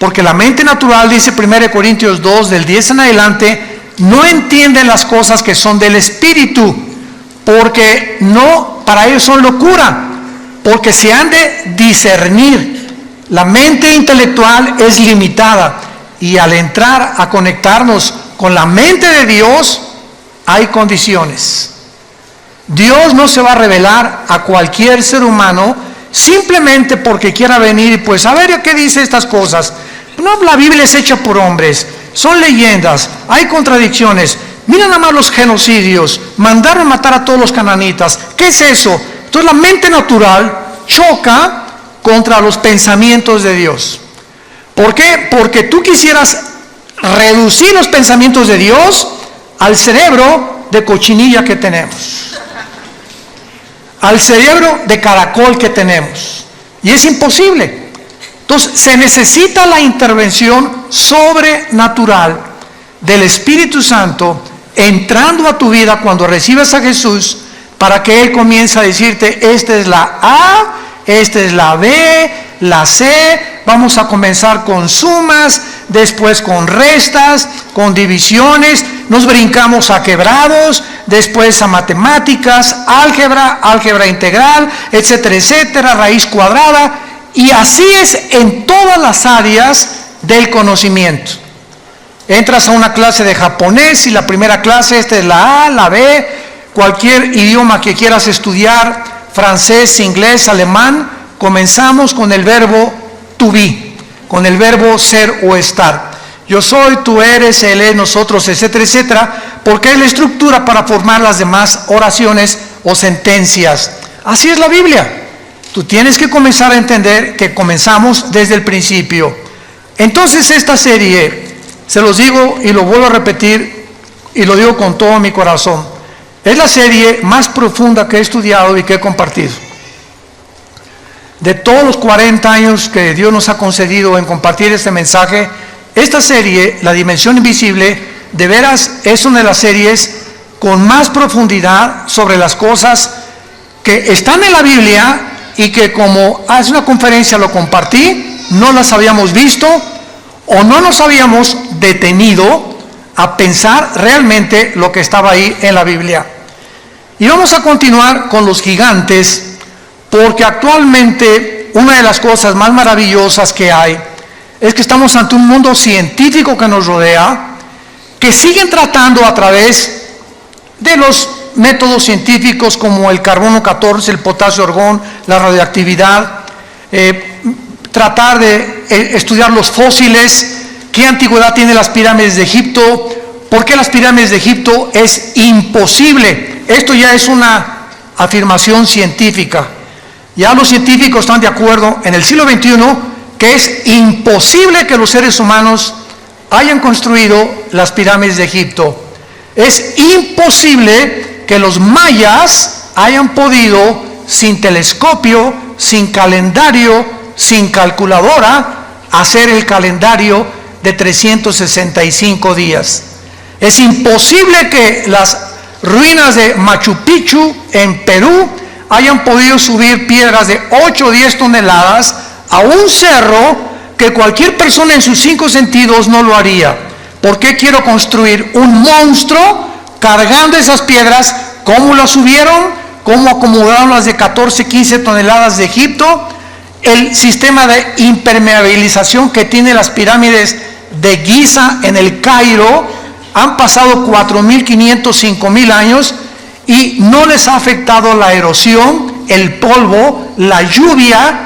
Porque la mente natural, dice 1 Corintios 2, del 10 en adelante, no entiende las cosas que son del Espíritu, porque no, para ellos son locura, porque se han de discernir. La mente intelectual es limitada, y al entrar a conectarnos con la mente de Dios, hay condiciones. Dios no se va a revelar a cualquier ser humano simplemente porque quiera venir y pues a ver qué dice estas cosas. No, la Biblia es hecha por hombres, son leyendas, hay contradicciones. Mira nada más los genocidios, mandaron matar a todos los cananitas. ¿Qué es eso? Entonces la mente natural choca contra los pensamientos de Dios. ¿Por qué? Porque tú quisieras reducir los pensamientos de Dios al cerebro de cochinilla que tenemos, al cerebro de caracol que tenemos, y es imposible. Entonces se necesita la intervención sobrenatural del Espíritu Santo entrando a tu vida cuando recibes a Jesús, para que Él comience a decirte: esta es la A, esta es la B, la C. Vamos a comenzar con sumas, después con restas, con divisiones, nos brincamos a quebrados, después a matemáticas, álgebra integral, etcétera, etcétera, raíz cuadrada, y así es en todas las áreas del conocimiento. Entras a una clase de japonés y la primera clase, esta es la A, la B, cualquier idioma que quieras estudiar, francés, inglés, alemán, comenzamos con el verbo to be, con el verbo ser o estar. Yo soy, tú eres, él es, nosotros, etcétera, etcétera, porque es la estructura para formar las demás oraciones o sentencias. Así es la Biblia. Tú tienes que comenzar a entender que comenzamos desde el principio. Entonces esta serie, se los digo y lo vuelvo a repetir y lo digo con todo mi corazón, es la serie más profunda que he estudiado y que he compartido. De todos los 40 años que Dios nos ha concedido en compartir este mensaje, esta serie, La Dimensión Invisible, de veras es una de las series con más profundidad sobre las cosas que están en la Biblia y que, como hace una conferencia lo compartí, no las habíamos visto o no nos habíamos detenido a pensar realmente lo que estaba ahí en la Biblia. Y vamos a continuar con los gigantes, porque actualmente una de las cosas más maravillosas que hay es que estamos ante un mundo científico que nos rodea, que siguen tratando a través de los métodos científicos como el carbono 14, el potasio argón, la radioactividad, tratar de estudiar los fósiles, qué antigüedad tienen las pirámides de Egipto, por qué las pirámides de Egipto es imposible. Esto ya es una afirmación científica. Ya los científicos están de acuerdo en el siglo XXI que es imposible que los seres humanos hayan construido las pirámides de Egipto. Es imposible que los mayas hayan podido, sin telescopio, sin calendario, sin calculadora, hacer el calendario de 365 días. Es imposible que las ruinas de Machu Picchu en Perú hayan podido subir piedras de 8 o 10 toneladas a un cerro que cualquier persona en sus 5 sentidos no lo haría. ¿Por qué quiero construir un monstruo cargando esas piedras? ¿Cómo las subieron? ¿Cómo acomodaron las de 14, 15 toneladas de Egipto? El sistema de impermeabilización que tienen las pirámides de Giza en el Cairo, han pasado 4.500, 5.000 años y no les ha afectado la erosión, el polvo, la lluvia.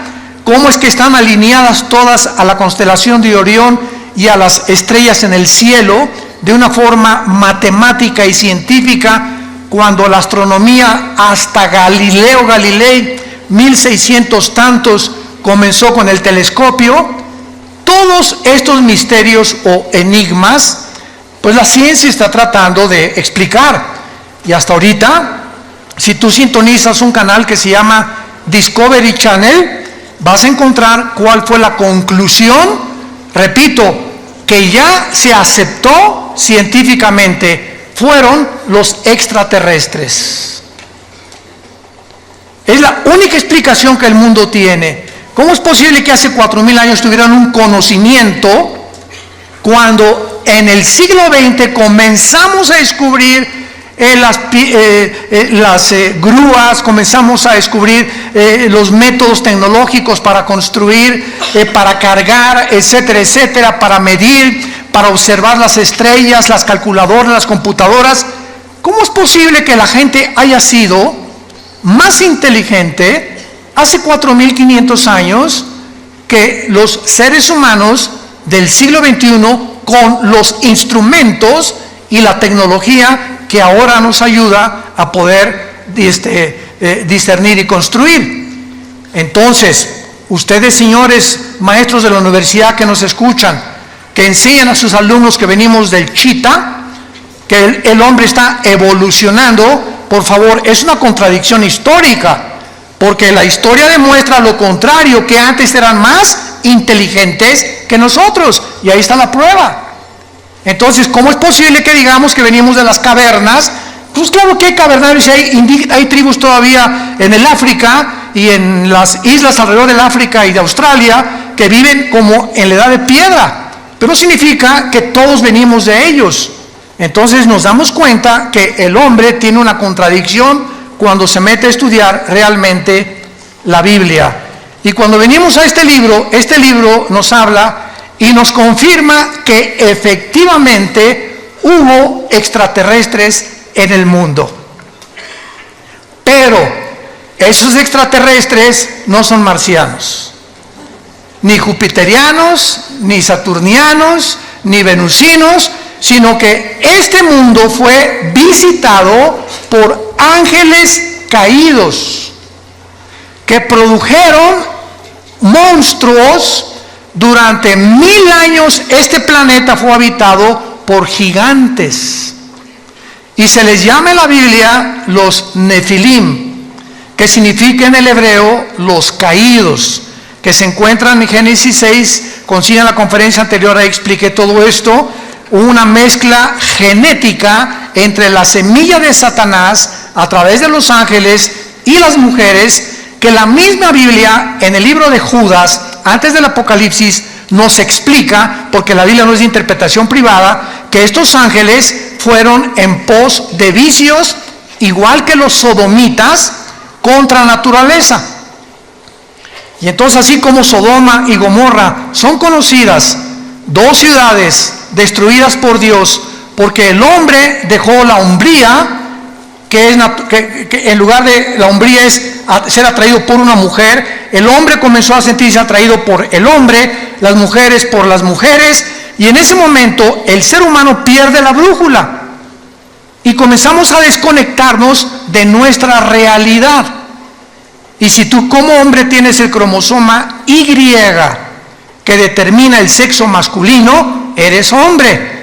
¿Cómo es que están alineadas todas a la constelación de Orión y a las estrellas en el cielo de una forma matemática y científica, cuando la astronomía hasta Galileo Galilei, 1600 tantos, comenzó con el telescopio? Todos estos misterios o enigmas, pues la ciencia está tratando de explicar. Y hasta ahorita, si tú sintonizas un canal que se llama Discovery Channel, vas a encontrar cuál fue la conclusión, repito, que ya se aceptó científicamente: fueron los extraterrestres. Es la única explicación que el mundo tiene. ¿Cómo es posible que hace 4,000 años tuvieran un conocimiento cuando en el siglo XX comenzamos a descubrir las grúas, comenzamos a descubrir los métodos tecnológicos para construir, para cargar, etcétera, etcétera, para medir, para observar las estrellas, las calculadoras, las computadoras? ¿Cómo es posible que la gente haya sido más inteligente hace 4,500 años que los seres humanos del siglo XXI con los instrumentos y la tecnología que ahora nos ayuda a poder discernir y construir? Entonces, ustedes, señores maestros de la universidad que nos escuchan, que enseñan a sus alumnos que venimos del Chita, que el hombre está evolucionando, por favor, es una contradicción histórica, porque la historia demuestra lo contrario, que antes eran más inteligentes que nosotros, y ahí está la prueba. Entonces, ¿cómo es posible que digamos que venimos de las cavernas? Pues claro que hay cavernarios, hay tribus todavía en el África y en las islas alrededor del África y de Australia que viven como en la edad de piedra, pero no significa que todos venimos de ellos. Entonces nos damos cuenta que el hombre tiene una contradicción cuando se mete a estudiar realmente la Biblia. Y cuando venimos a este libro nos habla y nos confirma que efectivamente hubo extraterrestres en el mundo. Pero esos extraterrestres no son marcianos, ni jupiterianos, ni saturnianos, ni venusinos, sino que este mundo fue visitado por ángeles caídos que produjeron monstruos. Durante 1000 años este planeta fue habitado por gigantes y se les llama en la Biblia los Nefilim, que significa en el hebreo los caídos, que se encuentran en Génesis 6. Consiguen la conferencia anterior, ahí expliqué todo esto. Una mezcla genética entre la semilla de Satanás a través de los ángeles y las mujeres, que la misma Biblia en el libro de Judas, antes del Apocalipsis, nos explica, porque la Biblia no es de interpretación privada, que estos ángeles fueron en pos de vicios, igual que los sodomitas, contra la naturaleza. Y entonces, así como Sodoma y Gomorra son conocidas, dos ciudades destruidas por Dios, porque el hombre dejó la hombría, que en lugar de la hombría es ser atraído por una mujer, el hombre comenzó a sentirse atraído por el hombre, las mujeres por las mujeres, y en ese momento el ser humano pierde la brújula y comenzamos a desconectarnos de nuestra realidad. Y si tú como hombre tienes el cromosoma Y que determina el sexo masculino, eres hombre.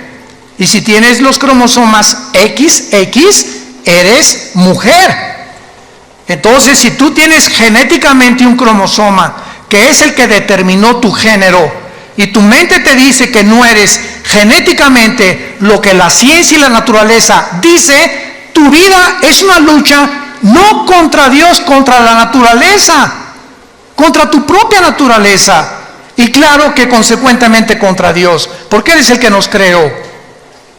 Y si tienes los cromosomas XX, eres mujer. Entonces, si tú tienes genéticamente un cromosoma que es el que determinó tu género, y tu mente te dice que no eres genéticamente lo que la ciencia y la naturaleza dice, tu vida es una lucha no contra Dios, contra la naturaleza, contra tu propia naturaleza, y claro que consecuentemente contra Dios, porque Él es el que nos creó.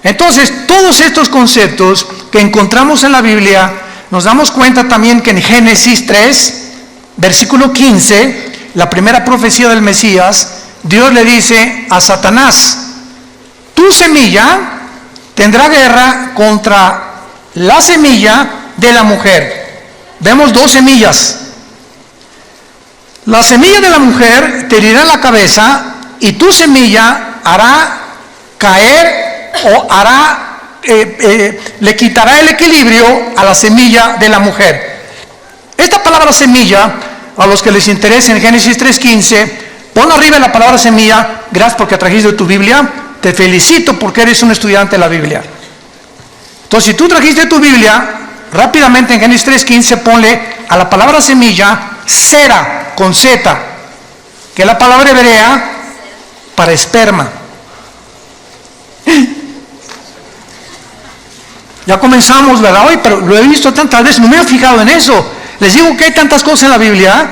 Entonces, todos estos conceptos que encontramos en la Biblia, nos damos cuenta también que en Génesis 3, versículo 15, la primera profecía del Mesías, Dios le dice a Satanás: tu semilla tendrá guerra contra la semilla de la mujer. Vemos dos semillas. La semilla de la mujer te herirá la cabeza, y tu semilla hará caer o le quitará el equilibrio a la semilla de la mujer. Esta palabra semilla, a los que les interese, en Génesis 3:15, pon arriba la palabra semilla. Gracias porque trajiste tu Biblia, te felicito porque eres un estudiante de la Biblia. Entonces, si tú trajiste tu Biblia, rápidamente en Génesis 3:15 ponle a la palabra semilla Sera, con Z, que es la palabra hebrea para esperma. Ya comenzamos, ¿verdad? Hoy, pero lo he visto tantas veces, no me he fijado en eso. Les digo que hay tantas cosas en la Biblia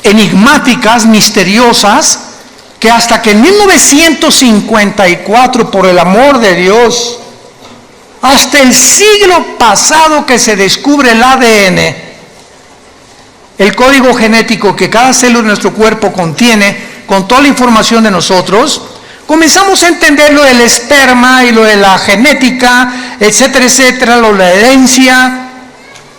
enigmáticas, misteriosas, que hasta que en 1954, por el amor de Dios, hasta el siglo pasado que se descubre el ADN, el código genético que cada célula de nuestro cuerpo contiene, con toda la información de nosotros, comenzamos a entender lo del esperma y lo de la genética, etcétera, etcétera, lo de la herencia.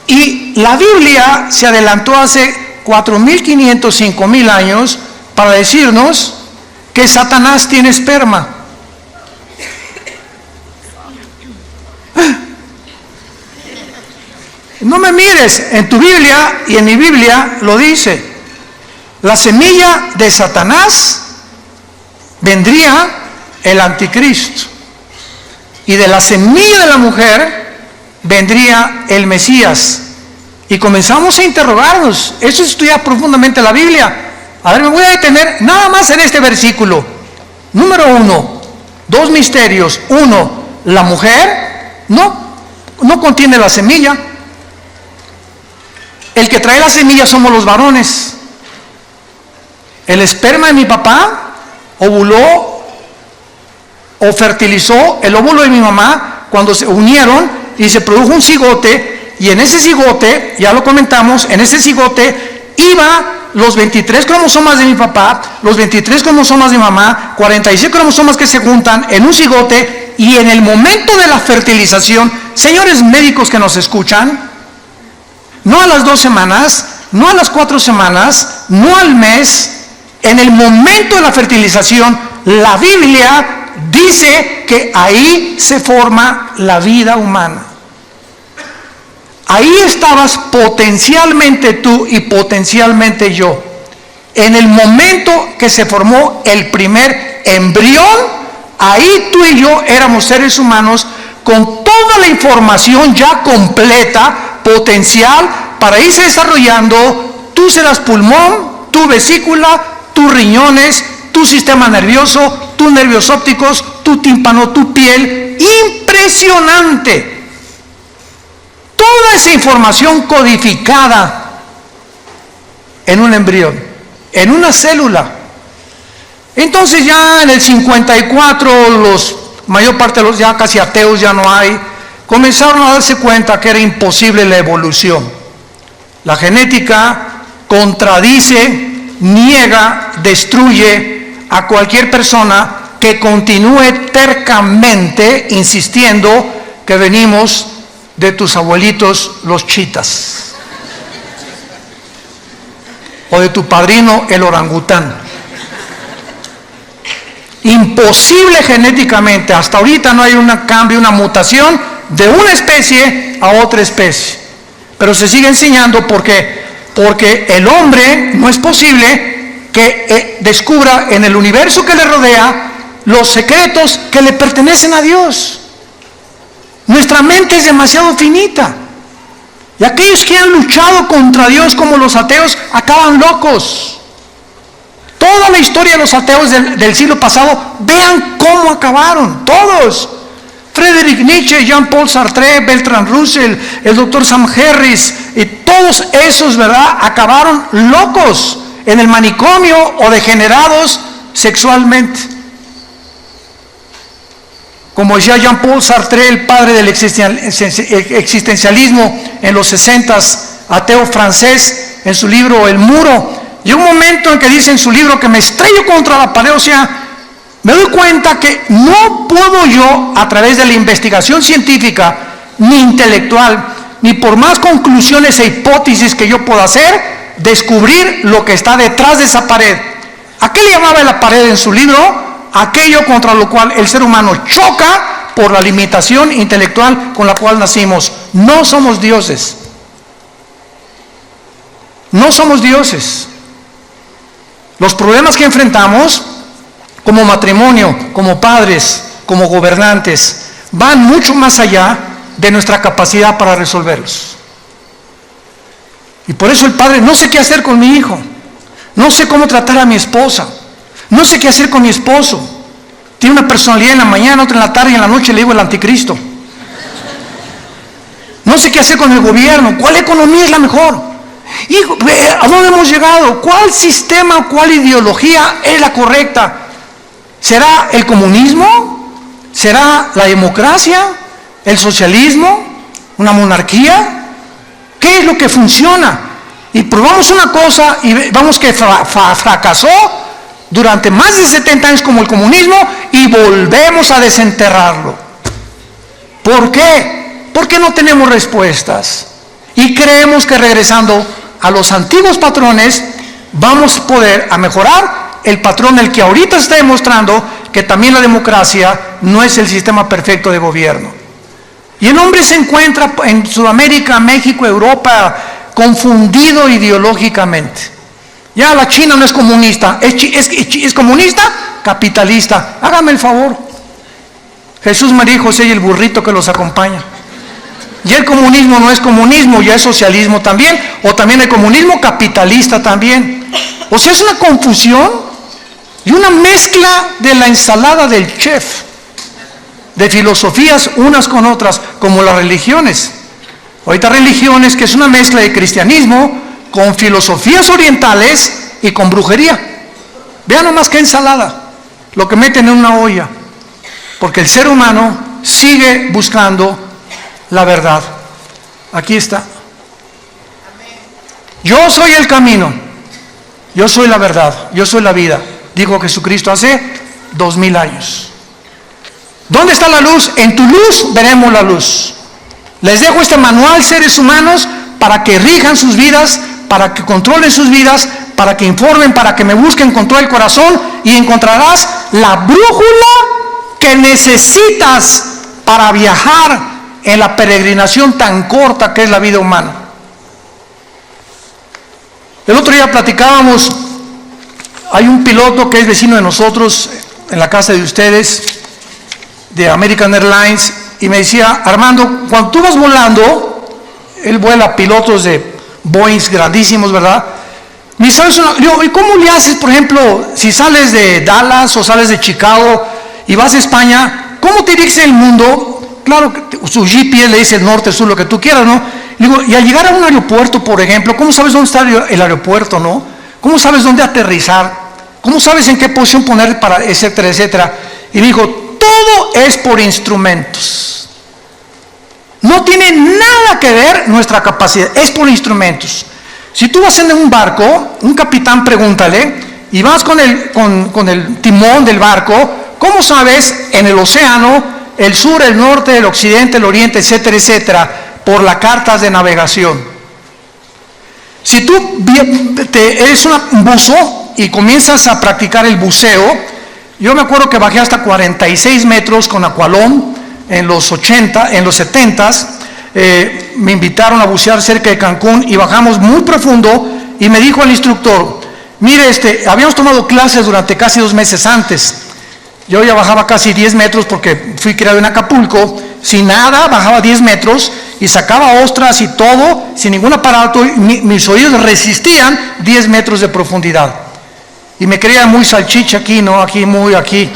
Y la Biblia se adelantó hace 4.500, 5.000 años para decirnos que Satanás tiene esperma. No me mires, en tu Biblia y en mi Biblia lo dice. La semilla de Satanás vendría el anticristo. Y de la semilla de la mujer vendría el Mesías. Y comenzamos a interrogarnos. Eso es estudiar profundamente la Biblia. A ver, me voy a detener nada más en este versículo. Número 1, dos misterios. 1, la mujer no contiene la semilla. El que trae la semilla somos los varones. El esperma de mi papá ovuló o fertilizó el óvulo de mi mamá cuando se unieron y se produjo un cigote, y en ese cigote, ya lo comentamos, en ese cigote iba los 23 cromosomas de mi papá, los 23 cromosomas de mi mamá, 46 cromosomas que se juntan en un cigote, y en el momento de la fertilización, señores médicos que nos escuchan, no a las 2 semanas, no a las 4 semanas, no al mes, en el momento de la fertilización, la Biblia dice que ahí se forma la vida humana. Ahí estabas potencialmente tú y potencialmente yo. En el momento que se formó el primer embrión, ahí tú y yo éramos seres humanos con toda la información ya completa, potencial, para irse desarrollando. Tú serás pulmón, tu vesícula, tus riñones, tu sistema nervioso, tus nervios ópticos, tu tímpano, tu piel. Impresionante. Toda esa información codificada en un embrión, en una célula. Entonces ya en el 54, mayor parte de los ya casi ateos ya no hay, comenzaron a darse cuenta que era imposible la evolución. La genética contradice, niega, destruye a cualquier persona que continúe tercamente insistiendo que venimos de tus abuelitos los chitas, o de tu padrino el orangután. Imposible genéticamente. Hasta ahorita no hay un cambio, una mutación de una especie a otra especie, pero se sigue enseñando porque el hombre no es posible que descubra en el universo que le rodea los secretos que le pertenecen a Dios. Nuestra mente es demasiado finita, y aquellos que han luchado contra Dios como los ateos acaban locos. Toda la historia de los ateos del siglo pasado, vean cómo acabaron, todos. Friedrich Nietzsche, Jean-Paul Sartre, Bertrand Russell, el doctor Sam Harris, y todos esos, ¿verdad?, acabaron locos en el manicomio o degenerados sexualmente. Como decía Jean-Paul Sartre, el padre del existencialismo en los 60s, ateo francés, en su libro El Muro, llega un momento en que dice en su libro que me estrello contra la pared, o sea, me doy cuenta que no puedo yo, a través de la investigación científica, ni intelectual, ni por más conclusiones e hipótesis que yo pueda hacer, descubrir lo que está detrás de esa pared. ¿A qué le llamaba la pared en su libro? Aquello contra lo cual el ser humano choca por la limitación intelectual con la cual nacimos. No somos dioses. No somos dioses. Los problemas que enfrentamos como matrimonio, como padres, como gobernantes, van mucho más allá de nuestra capacidad para resolverlos. Y por eso el padre, no sé qué hacer con mi hijo, no sé cómo tratar a mi esposa, no sé qué hacer con mi esposo. Tiene una personalidad en la mañana, otra en la tarde, y en la noche le digo el anticristo. No sé qué hacer con el gobierno, cuál economía es la mejor. Hijo, ¿a dónde hemos llegado? ¿Cuál sistema, cuál ideología es la correcta? ¿Será el comunismo? ¿Será la democracia? ¿El socialismo? ¿Una monarquía? ¿Qué es lo que funciona? Y probamos una cosa y vamos que fracasó durante más de 70 años como el comunismo y volvemos a desenterrarlo. ¿Por qué? Porque no tenemos respuestas. Y creemos que regresando a los antiguos patrones vamos a poder a mejorar el patrón el que ahorita está demostrando que también la democracia no es el sistema perfecto de gobierno. Y el hombre se encuentra en Sudamérica, México, Europa, confundido ideológicamente. Ya la China no es comunista, es comunista, capitalista. Hágame el favor. Jesús me dijo, soy el burrito que los acompaña. Y el comunismo no es comunismo, ya es socialismo también, o también el comunismo capitalista también. O sea, es una confusión y una mezcla de la ensalada del chef, de filosofías unas con otras, como las religiones. Ahorita religiones que es una mezcla de cristianismo con filosofías orientales y con brujería. Vean nomás qué ensalada, lo que meten en una olla, porque el ser humano sigue buscando la verdad. Aquí está. Yo soy el camino, yo soy la verdad, yo soy la vida, dijo Jesucristo hace 2000 años. ¿Dónde está la luz? En tu luz veremos la luz. Les dejo este manual, seres humanos, para que rijan sus vidas, para que controlen sus vidas, para que informen, para que me busquen con todo el corazón, y encontrarás la brújula que necesitas para viajar en la peregrinación tan corta que es la vida humana. El otro día platicábamos, hay un piloto que es vecino de nosotros, en la casa de ustedes, de American Airlines, y me decía, Armando, cuando tú vas volando, él vuela pilotos de Boeing grandísimos, ¿verdad? Me dice, ¿y cómo le haces, por ejemplo, si sales de Dallas o sales de Chicago y vas a España, cómo te diriges el mundo? Claro, su GPS le dice el norte, sur, lo que tú quieras, ¿no? Le digo, y al llegar a un aeropuerto, por ejemplo, ¿cómo sabes dónde está el aeropuerto, no? ¿Cómo sabes dónde aterrizar? ¿Cómo sabes en qué posición poner para, etcétera, etcétera? Y me dijo, todo es por instrumentos. No tiene nada que ver nuestra capacidad, es por instrumentos. Si tú vas en un barco, un capitán pregúntale, y vas con el timón del barco, ¿cómo sabes en el océano, el sur, el norte, el occidente, el oriente, etcétera, etcétera, por las cartas de navegación? Si tú eres un buzo y comienzas a practicar el buceo, yo me acuerdo que bajé hasta 46 metros con Aqualón en los 70s, me invitaron a bucear cerca de Cancún y bajamos muy profundo y me dijo el instructor, mire, habíamos tomado clases durante casi 2 meses antes. Yo ya bajaba casi 10 metros porque fui criado en Acapulco, sin nada, bajaba 10 metros y sacaba ostras y todo, sin ningún aparato, y mis oídos resistían 10 metros de profundidad. Y me creía muy salchicha aquí, ¿no? Aquí, muy aquí.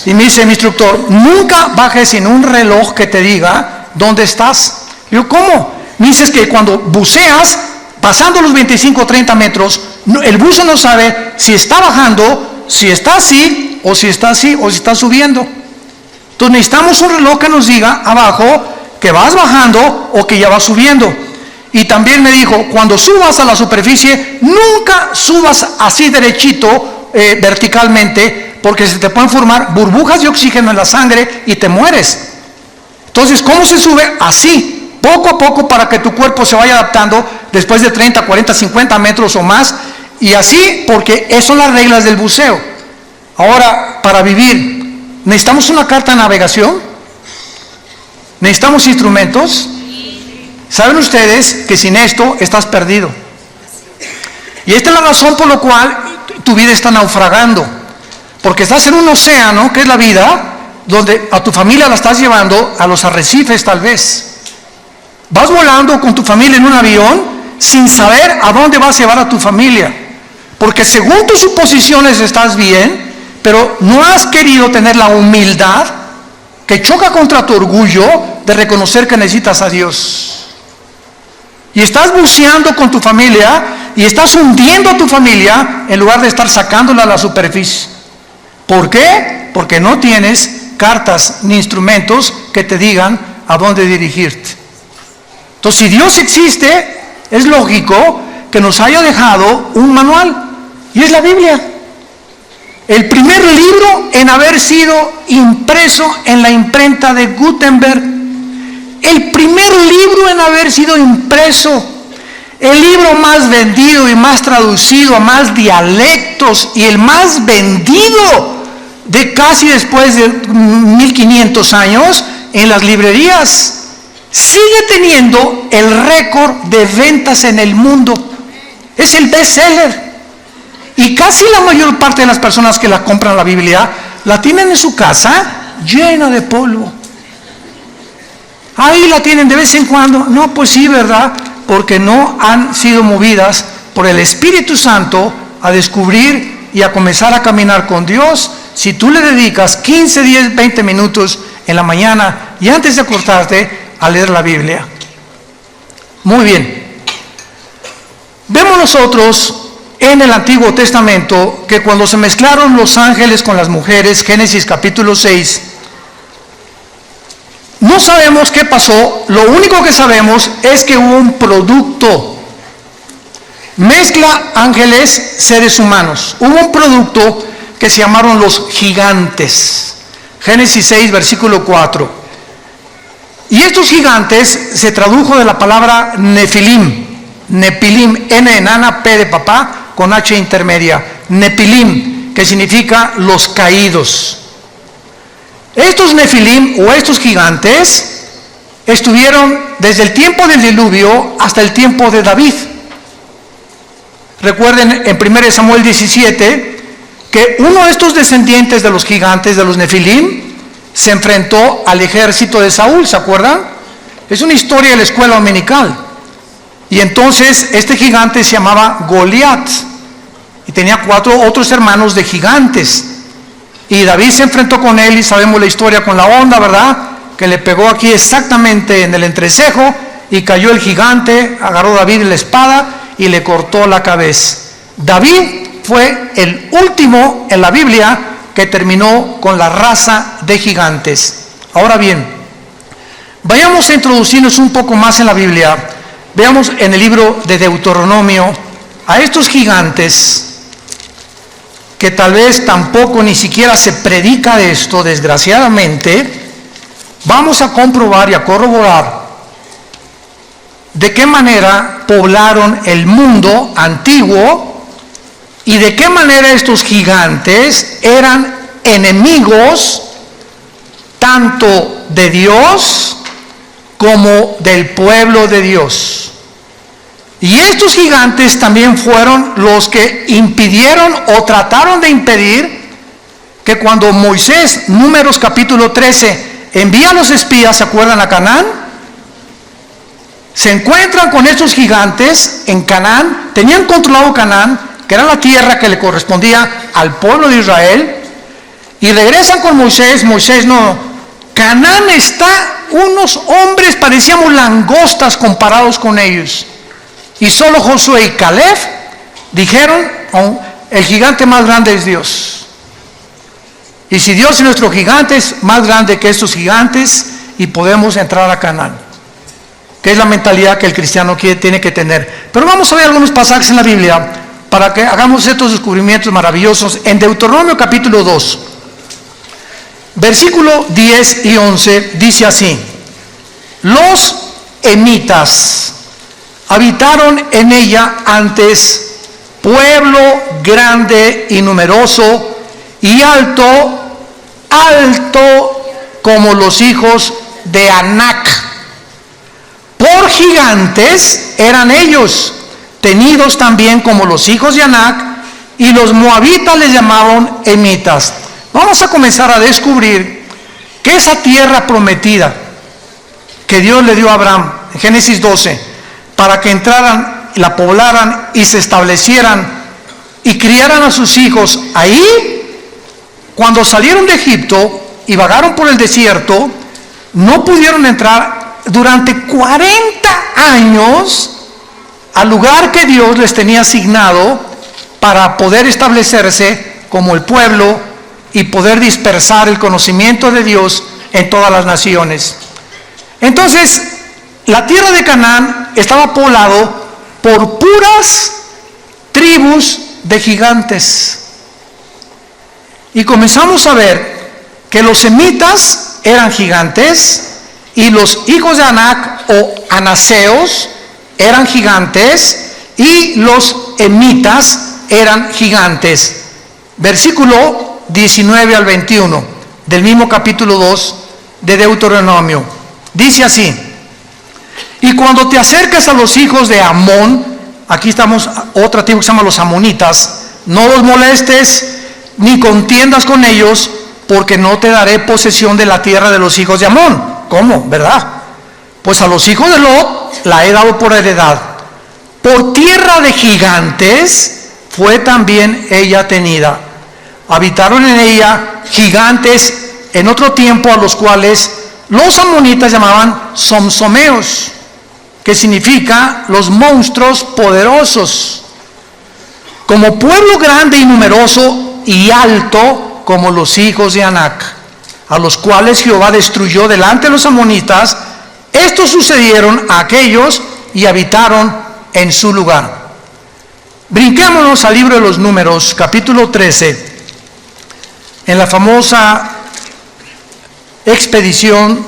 Y me dice mi instructor, nunca bajes sin un reloj que te diga dónde estás. Yo, ¿cómo? Me dices que cuando buceas, pasando los 25 o 30 metros, el buzo no sabe si está bajando, si está así, o si está así, o si está subiendo. Entonces necesitamos un reloj que nos diga abajo que vas bajando o que ya vas subiendo. Y también me dijo, cuando subas a la superficie, nunca subas así derechito, verticalmente, porque se te pueden formar burbujas de oxígeno en la sangre y te mueres. Entonces, ¿cómo se sube? Así, poco a poco, para que tu cuerpo se vaya adaptando después de 30, 40, 50 metros o más, y así, porque esas son las reglas del buceo. Ahora, para vivir, ¿necesitamos una carta de navegación? ¿Necesitamos instrumentos? ¿Saben ustedes que sin esto estás perdido? Y esta es la razón por la cual tu vida está naufragando. Porque estás en un océano, que es la vida, donde a tu familia la estás llevando a los arrecifes tal vez. Vas volando con tu familia en un avión sin saber a dónde vas a llevar a tu familia. Porque según tus suposiciones estás bien, pero no has querido tener la humildad que choca contra tu orgullo de reconocer que necesitas a Dios. Y estás buceando con tu familia y estás hundiendo a tu familia en lugar de estar sacándola a la superficie. ¿Por qué? Porque no tienes cartas ni instrumentos que te digan a dónde dirigirte. Entonces, si Dios existe, es lógico que nos haya dejado un manual, y es la Biblia. El primer libro en haber sido impreso en la imprenta de Gutenberg. El primer libro en haber sido impreso. El libro más vendido y más traducido a más dialectos y el más vendido de casi después de 1500 años en las librerías. Sigue teniendo el récord de ventas en el mundo. Es el bestseller. Y casi la mayor parte de las personas que la compran la Biblia, la tienen en su casa llena de polvo. Ahí la tienen de vez en cuando. No, pues sí, ¿verdad? Porque no han sido movidas por el Espíritu Santo a descubrir y a comenzar a caminar con Dios. Si tú le dedicas 15, 10, 20 minutos en la mañana y antes de acostarte a leer la Biblia. Muy bien. Vemos nosotros en el Antiguo Testamento que cuando se mezclaron los ángeles con las mujeres, Génesis capítulo 6, no sabemos qué pasó. Lo único que sabemos es que hubo un producto. Mezcla ángeles, seres humanos. Hubo un producto que se llamaron los gigantes. Génesis 6, versículo 4. Y estos gigantes se tradujo de la palabra Nefilim. Nepilim, N de nana, P de papá, con H intermedia. Nepilim, que significa los caídos. Estos Nefilim o estos gigantes estuvieron desde el tiempo del diluvio hasta el tiempo de David. Recuerden en 1 Samuel 17 que uno de estos descendientes de los gigantes, de los Nefilim, se enfrentó al ejército de Saúl, ¿se acuerdan? Es una historia de la escuela dominical. Y entonces este gigante se llamaba Goliat y tenía 4 otros hermanos de gigantes. Y David se enfrentó con él y sabemos la historia con la onda, ¿verdad? Que le pegó aquí exactamente en el entrecejo y cayó el gigante, agarró David la espada y le cortó la cabeza. David fue el último en la Biblia que terminó con la raza de gigantes. Ahora bien, vayamos a introducirnos un poco más en la Biblia. Veamos en el libro de Deuteronomio a estos gigantes que tal vez tampoco ni siquiera se predica de esto, desgraciadamente. Vamos a comprobar y a corroborar de qué manera poblaron el mundo antiguo y de qué manera estos gigantes eran enemigos tanto de Dios como del pueblo de Dios. Y estos gigantes también fueron los que impidieron o trataron de impedir que cuando Moisés, Números capítulo 13, envía a los espías, ¿se acuerdan? A Canaán. Se encuentran con estos gigantes en Canaán, tenían controlado Canaán, que era la tierra que le correspondía al pueblo de Israel, y regresan con Moisés. Moisés no, Canaán está, unos hombres parecíamos langostas comparados con ellos. Y solo Josué y Caleb dijeron, oh, el gigante más grande es Dios. Y si Dios es nuestro gigante, es más grande que estos gigantes y podemos entrar a Canaán. Que es la mentalidad que el cristiano tiene que tener. Pero vamos a ver algunos pasajes en la Biblia para que hagamos estos descubrimientos maravillosos. En Deuteronomio capítulo 2, versículo 10 y 11, dice así: los emitas habitaron en ella antes, pueblo grande y numeroso y alto como los hijos de Anac. Por gigantes eran ellos, tenidos también como los hijos de Anac, y los moabitas les llamaban emitas. Vamos a comenzar a descubrir que esa tierra prometida que Dios le dio a Abraham, en Génesis 12, para que entraran, la poblaran y se establecieran y criaran a sus hijos ahí, cuando salieron de Egipto y vagaron por el desierto, no pudieron entrar durante 40 años. al lugar que Dios les tenía asignado para poder establecerse como el pueblo y poder dispersar el conocimiento de Dios en todas las naciones. Entonces, la tierra de Canaán estaba poblado por puras tribus de gigantes. Y comenzamos a ver que los semitas eran gigantes y los hijos de Anac o anaseos eran gigantes y los emitas eran gigantes. Versículo 19 al 21 del mismo capítulo 2 de Deuteronomio. Dice así: y cuando te acerques a los hijos de Amón, aquí estamos, otra tribu que se llama los amonitas, no los molestes ni contiendas con ellos, porque no te daré posesión de la tierra de los hijos de Amón. ¿Cómo? ¿Verdad? Pues a los hijos de Lot la he dado por heredad. Por tierra de gigantes fue también ella tenida. Habitaron en ella gigantes en otro tiempo, a los cuales los amonitas llamaban somsomeos, que significa los monstruos poderosos, como pueblo grande y numeroso y alto como los hijos de Anac, a los cuales Jehová destruyó delante de los amonitas. Estos sucedieron a aquellos y habitaron en su lugar. Brinquémonos al libro de los Números, capítulo 13, en la famosa expedición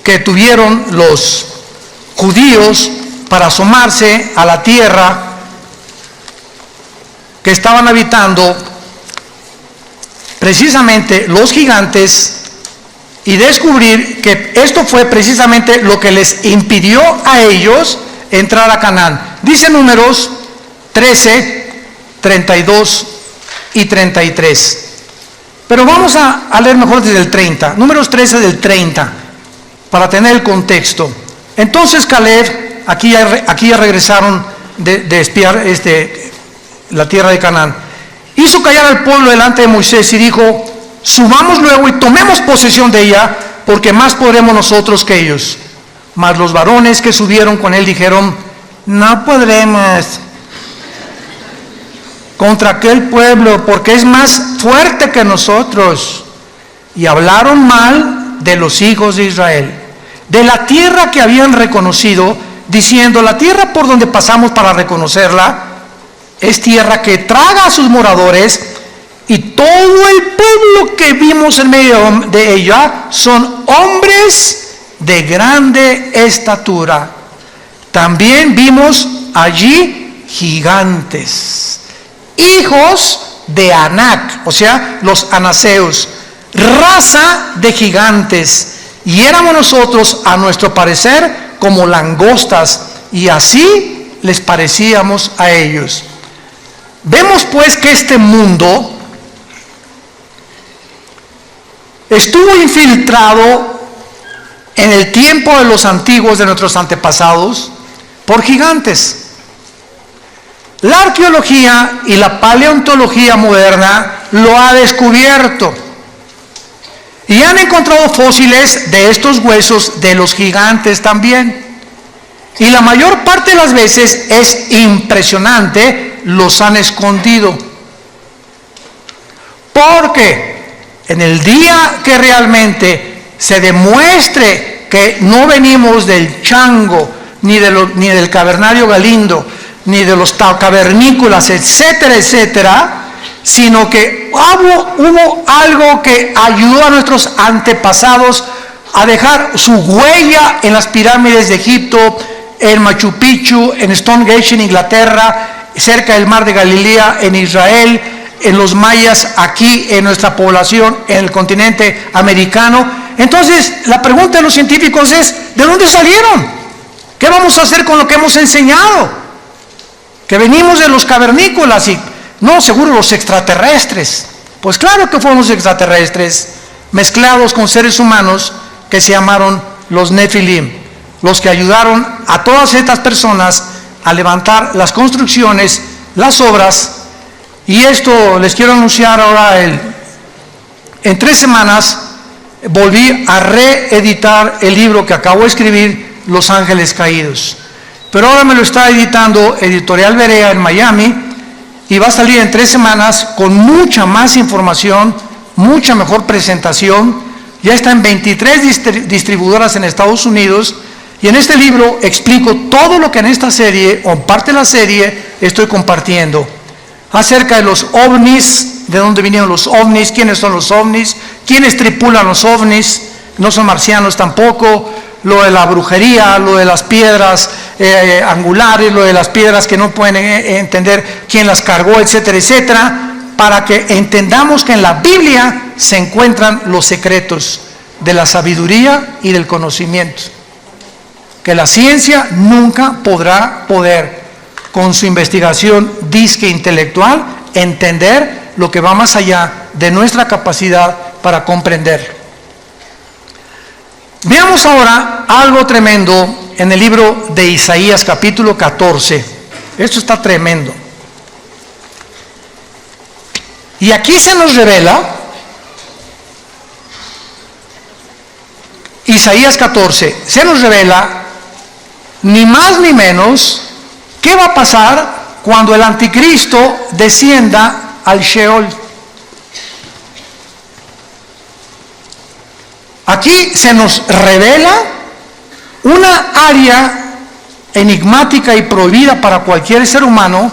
que tuvieron los judíos para asomarse a la tierra que estaban habitando precisamente los gigantes, y descubrir que esto fue precisamente lo que les impidió a ellos entrar a Canaán. Dice Números 13, 32 y 33. Pero vamos a leer mejor desde el 30. Números 13 del 30, para tener el contexto. Entonces Caleb, aquí ya regresaron de espiar la tierra de Canaán, hizo callar al pueblo delante de Moisés y dijo: subamos luego y tomemos posesión de ella, porque más podremos nosotros que ellos. Mas los varones que subieron con él dijeron: no podremos contra aquel pueblo, porque es más fuerte que nosotros. Y hablaron mal de los hijos de Israel, de la tierra que habían reconocido, diciendo: la tierra por donde pasamos para reconocerla es tierra que traga a sus moradores, y todo el pueblo que vimos en medio de ella son hombres de grande estatura. También vimos allí gigantes, hijos de Anac, o sea, los anaseos, raza de gigantes, y éramos nosotros, a nuestro parecer, como langostas, y así les parecíamos a ellos. Vemos pues que este mundo estuvo infiltrado en el tiempo de los antiguos, de nuestros antepasados, por gigantes. La arqueología y la paleontología moderna lo ha descubierto, y han encontrado fósiles de estos huesos de los gigantes también. Y la mayor parte de las veces es impresionante, los han escondido. Porque en el día que realmente se demuestre que no venimos del chango, ni del cavernario Galindo, ni de los cavernícolas, etcétera, etcétera, sino que hubo algo que ayudó a nuestros antepasados a dejar su huella en las pirámides de Egipto, en Machu Picchu, en Stonehenge en Inglaterra, cerca del mar de Galilea en Israel, en los mayas aquí en nuestra población, en el continente americano. Entonces la pregunta de los científicos es: ¿de dónde salieron? ¿Qué vamos a hacer con lo que hemos enseñado? Que venimos de los cavernícolas y no, seguro los extraterrestres. Pues claro que fueron los extraterrestres mezclados con seres humanos que se llamaron los Nefilim, los que ayudaron a todas estas personas a levantar las construcciones, las obras. Y esto les quiero anunciar ahora. En 3 semanas volví a reeditar el libro que acabo de escribir, Los Ángeles Caídos. pero ahora me lo está editando Editorial Berea en Miami y va a salir en 3 semanas con mucha más información, mucha mejor presentación. Ya está en 23 distribuidoras en Estados Unidos y en este libro explico todo lo que en esta serie o parte de la serie estoy compartiendo acerca de los ovnis, de dónde vinieron los ovnis, quiénes son los ovnis, quiénes tripulan los ovnis, no son marcianos tampoco, lo de la brujería, lo de las piedras angulares, lo de las piedras que no pueden entender quién las cargó, etcétera, etcétera, para que entendamos que en la Biblia se encuentran los secretos de la sabiduría y del conocimiento, que la ciencia nunca podrá con su investigación disque intelectual, entender lo que va más allá de nuestra capacidad para comprender. Veamos ahora algo tremendo en el libro de Isaías capítulo 14. Esto está tremendo. Y aquí se nos revela, Isaías 14, se nos revela ni más ni menos qué va a pasar cuando el anticristo descienda al Sheol. Aquí se nos revela una área enigmática y prohibida para cualquier ser humano,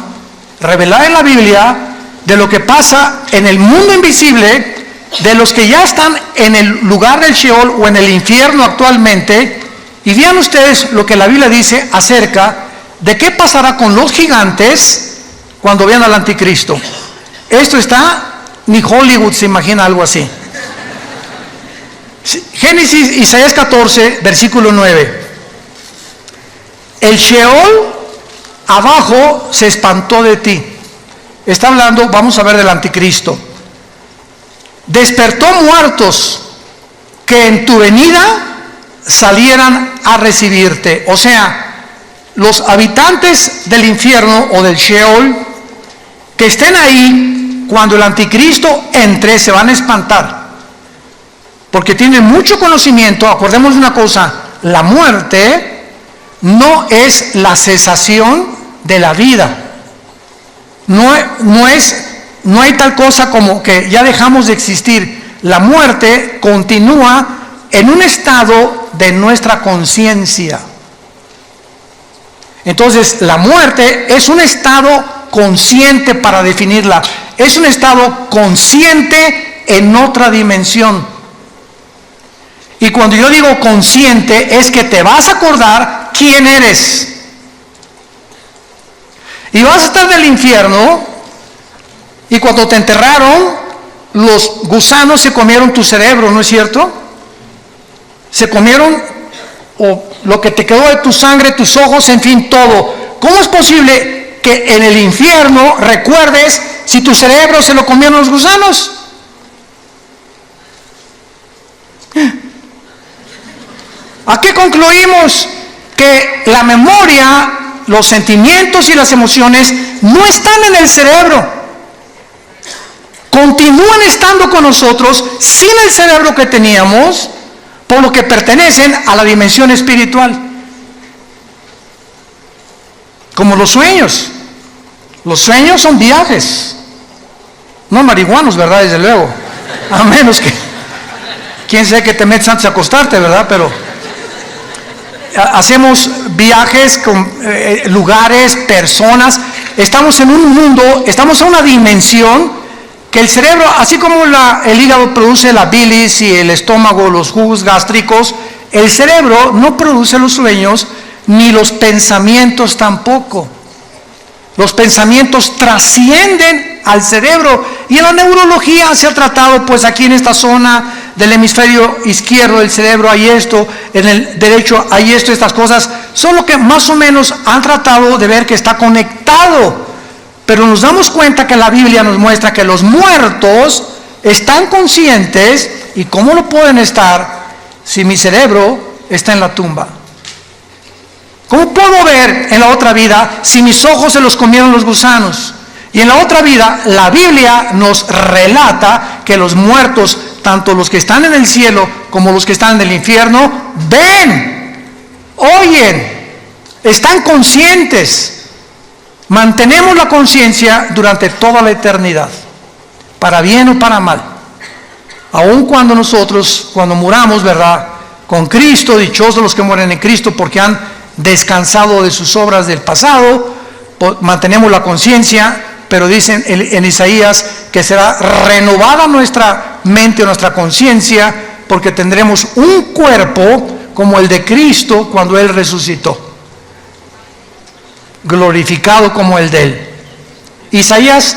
revelada en la Biblia, de lo que pasa en el mundo invisible, de los que ya están en el lugar del Sheol o en el infierno actualmente. Y vean ustedes lo que la Biblia dice acerca de qué pasará con los gigantes cuando vean al anticristo. Esto está, ni Hollywood se imagina algo así. Génesis, Isaías 14, versículo 9. El Sheol abajo se espantó de ti. Está hablando, vamos a ver, del anticristo. Despertó muertos que en tu venida salieran a recibirte. O sea, los habitantes del infierno o del Sheol que estén ahí cuando el anticristo entre se van a espantar, porque tienen mucho conocimiento. Acordemos de una cosa: la muerte no es la cesación de la vida. No hay tal cosa como que ya dejamos de existir. La muerte continúa en un estado de nuestra conciencia. Entonces, la muerte es un estado consciente, para definirla. Es un estado consciente en otra dimensión. Y cuando yo digo consciente, es que te vas a acordar quién eres. Y vas a estar del infierno, y cuando te enterraron, los gusanos se comieron tu cerebro, ¿no es cierto? Se comieron lo que te quedó de tu sangre, tus ojos, en fin, todo. ¿Cómo es posible que en el infierno recuerdes si tu cerebro se lo comieron los gusanos? ¿A qué concluimos? Que la memoria, los sentimientos y las emociones no están en el cerebro. Continúan estando con nosotros sin el cerebro que teníamos, por lo que pertenecen a la dimensión espiritual. Como los sueños. Los sueños son viajes. No marihuanos, ¿verdad? Desde luego. A menos que, quién sabe que te metes antes de acostarte, ¿verdad? Pero hacemos viajes con lugares, personas. Estamos en un mundo, estamos en una dimensión que el cerebro, así como el hígado produce la bilis y el estómago los jugos gástricos, el cerebro no produce los sueños ni los pensamientos tampoco. Los pensamientos trascienden al cerebro, y en la neurología se ha tratado, pues aquí en esta zona del hemisferio izquierdo del cerebro hay esto, en el derecho hay esto, estas cosas son lo que más o menos han tratado de ver que está conectado. Pero nos damos cuenta que la Biblia nos muestra que los muertos están conscientes. ¿Y cómo lo pueden estar si mi cerebro está en la tumba? ¿Cómo puedo ver en la otra vida si mis ojos se los comieron los gusanos? Y en la otra vida, la Biblia nos relata que los muertos, tanto los que están en el cielo como los que están en el infierno, ven, oyen, están conscientes. Mantenemos la conciencia durante toda la eternidad, para bien o para mal. Aun cuando nosotros, cuando muramos, ¿verdad?, con Cristo, dichosos los que mueren en Cristo porque han descansado de sus obras del pasado, mantenemos la conciencia, pero dicen en Isaías que será renovada nuestra mente, nuestra conciencia, porque tendremos un cuerpo como el de Cristo cuando Él resucitó, glorificado como el de Él. Isaías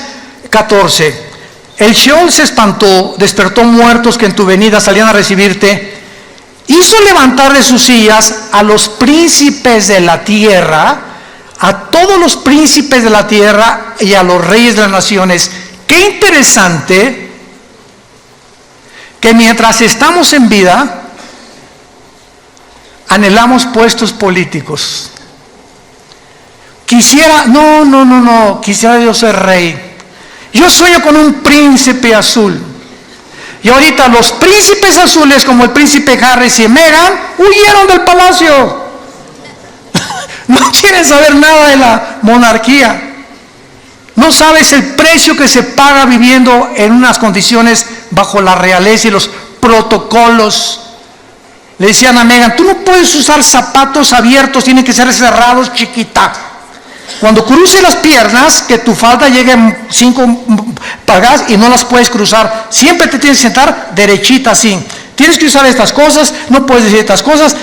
14: el Sheol se espantó, despertó muertos que en tu venida salían a recibirte, hizo levantar de sus sillas a los príncipes de la tierra, a todos los príncipes de la tierra y a los reyes de las naciones. Qué interesante que mientras estamos en vida anhelamos puestos políticos. Quisiera yo ser rey. Yo sueño con un príncipe azul. Y ahorita los príncipes azules, como el príncipe Harris y Meghan, huyeron del palacio. No quieren saber nada de la monarquía. No sabes el precio que se paga viviendo en unas condiciones bajo la realeza y los protocolos. Le decían a Meghan: tú no puedes usar zapatos abiertos, tienen que ser cerrados, chiquita. Cuando cruces las piernas, que tu falda llegue 5 pulgadas y no las puedes cruzar. Siempre te tienes que sentar derechita así. Tienes que usar estas cosas, no puedes decir estas cosas.